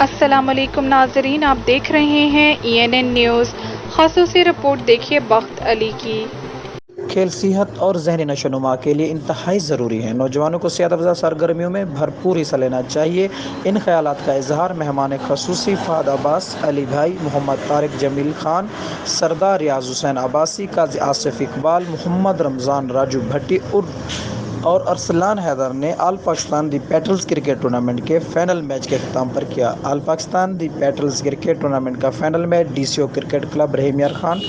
السلام علیکم ناظرین، آپ دیکھ رہے ہیں ENN نیوز۔ خصوصی رپورٹ دیکھیے بخت علی کی۔ کھیل صحت اور ذہنی نشو و نما کے لیے انتہائی ضروری ہیں۔ نوجوانوں کو صحت افزا سرگرمیوں میں بھرپور حصہ لینا چاہیے۔ ان خیالات کا اظہار مہمان خصوصی فہد عباس، علی بھائی، محمد طارق جمیل خان، سردار ریاض حسین عباسی، قاضی آصف اقبال، محمد رمضان راجو بھٹی اور ارسلان حیدر نے all Pakistan the Petals cricket tournament کے فائنل میچ کے اختتام پر کیا۔ All Pakistan the Petals cricket tournament کا final match DCO cricket club Rahim Yar Khan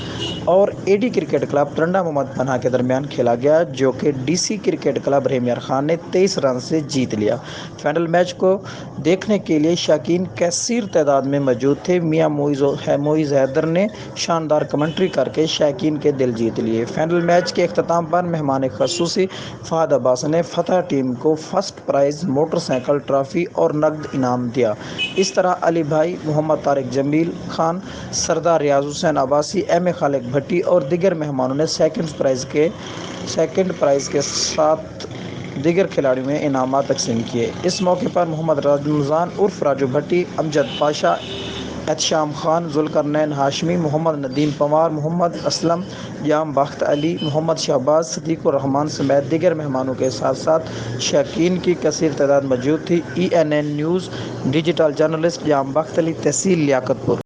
اور AD cricket club Taranda Muhammad Panah کے درمیان کھیلا گیا، جو کہ DC cricket club Rahim Yar Khan نے 23 رن سے جیت لیا۔ فائنل میچ کو دیکھنے کے لیے شائقین کثیر تعداد میں موجود تھے۔ میاں معیز حیدر نے شاندار کمنٹری کر کے شائقین کے دل جیت لیے۔ فائنل میچ کے اختتام پر مہمان خصوصی فہد عباس نے فتح ٹیم کو first prize, motor cycle, trophy اور نقد انعام دیا۔ اس طرح علی بھائی، محمد طارق جمیل خان، سردار ریاض حسین عباسی، MA خالق بھٹی اور دیگر مہمانوں نے سیکنڈ پرائز کے ساتھ دیگر کھلاڑیوں میں انعامات تقسیم کیے۔ اس موقع پر محمد رمضان عرف راجو بھٹی، امجد پاشا، احتشام خان، ذوالقرنین ہاشمی، محمد ندیم پنوار، محمد اسلم جام، بخت علی، محمد شہباز، صدیق الرحمان سمیت دیگر مہمانوں کے ساتھ ساتھ شائقین کی کثیر تعداد موجود تھی۔ ENN نیوز ڈیجیٹل جرنلسٹ جام بخت علی، تحصیل لیاقت پور۔